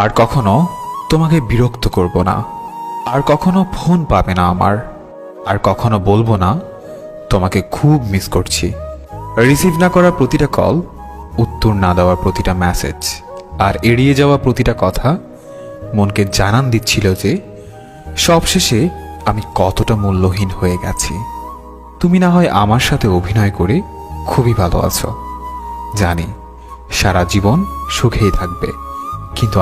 আর কখনো তোমাকে বিরক্ত করব না, আর কখনো ফোন পাবে না আমার, আর কখনো বলবো না তোমাকে খুব মিস করছি। রিসিভ না করা প্রতিটা কল, উত্তর না দেওয়া প্রতিটা মেসেজ, আর এড়িয়ে যাওয়া প্রতিটা কথা মনকে জানান দিচ্ছিল যে সবশেষে আমি কতটা মূল্যহীন হয়ে গেছি। তুমি না হয় আমার সাথে অভিনয় করে খুবই ভালো আছো, জানি সারা জীবন সুখেই থাকবে, কিন্তু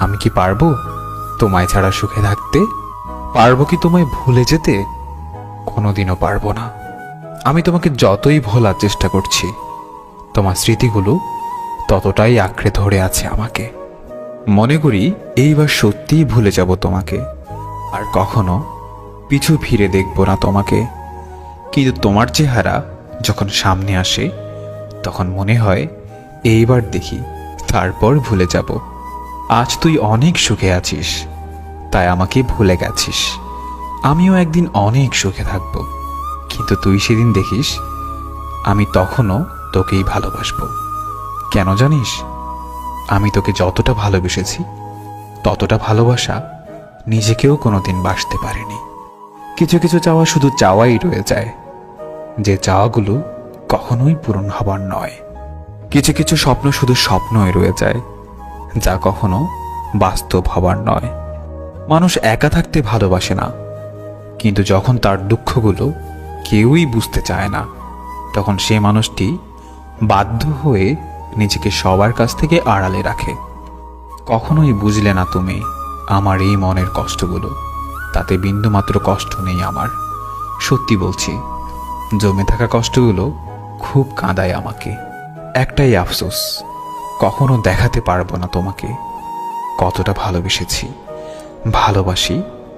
আমি কি পারবো তোমায় ছাড়া সুখে থাকতে? পারবো কি তোমায় ভুলে যেতে? কোনোদিনও পারবো না। আমি তোমাকে যতই ভোলার চেষ্টা করছি, তোমার স্মৃতিগুলো ততটাই আঁকড়ে ধরে আছে আমাকে। মনে করি এইবার সত্যিই ভুলে যাব তোমাকে, আর কখনো পিছু ফিরে দেখব না তোমাকে। কিন্তু তোমার চেহারা যখন সামনে আসে, তখন মনে হয় এইবার দেখি, তারপর ভুলে যাব। আজ তুই অনেক সুখে আছিস, তাই আমাকে ভুলে গেছিস। আমিও একদিন অনেক সুখে থাকব, কিন্তু তুই সেদিন দেখিস আমি তখনও তোকেই ভালোবাসবো। কেন জানিস? আমি তোকে যতটা ভালোবেসেছি, ততটা ভালোবাসা নিজেকেও কোনোদিন বাসতে পারিনি। কিছু কিছু চাওয়া শুধু চাওয়াই রয়ে যায়, যে চাওয়াগুলো কখনোই পূরণ হবার নয়। কিছু কিছু স্বপ্ন শুধু স্বপ্নই রয়ে যায়, যা কখনো বাস্তব হবার নয়। মানুষ একা থাকতে ভালোবাসে না, কিন্তু যখন তার দুঃখগুলো কেউই বুঝতে চায় না, তখন সে মানুষটি বাধ্য হয়ে নিজেকে সবার কাছ থেকে আড়ালে রাখে। কখনোই বুঝলে না তুমি আমার এই মনের কষ্টগুলো। তাতে বিন্দুমাত্র কষ্ট নেই আমার, সত্যি বলছি। জমে থাকা কষ্টগুলো খুব কাঁদায় আমাকে। একটাই আফসোস, কখনো দেখাতে পারবো না তোমাকে কতটা ভালোবেসেছি, ভালোবাসি,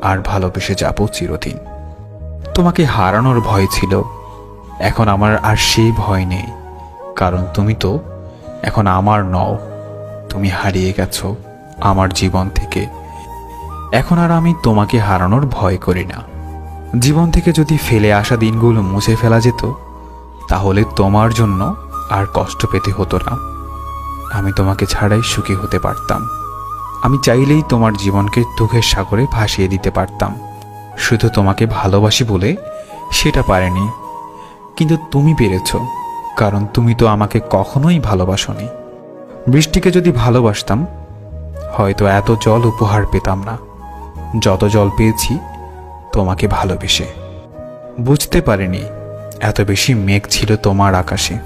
আর ভালোবেসে যাব চিরদিন। তোমাকে হারানোর ভয় ছিল, এখন আমার আর সেই ভয় নেই, কারণ তুমি তো এখন আমার নও। তুমি হারিয়ে গেছো আমার জীবন থেকে। এখন আর আমি তোমাকে হারানোর ভয় করি না। জীবন থেকে যদি ফেলে আসা দিনগুলো মুছে ফেলা যেত, তাহলে তোমার জন্য আর কষ্ট পেতে হতো না। আমি তোমাকে ছাড়াই সুখী হতে পারতাম। আমি চাইলেই তোমার জীবনকে দুঃখের সাগরে ভাসিয়ে দিতে পারতাম। শুধু তোমাকে ভালোবাসি বলে সেটা পারেনি, কিন্তু তুমি পেরেছ, কারণ তুমি তো আমাকে কখনোই ভালোবাসোনি। বৃষ্টিকে যদি ভালোবাসতাম, হয়তো এত জল উপহার পেতাম না যত জল পেয়েছি তোমাকে ভালোবেসে। বুঝতে পারিনি এত বেশি মেঘ ছিল তোমার আকাশে।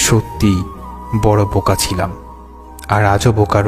সত্যি বড় বোকা ছিলাম, আর আজও বোকার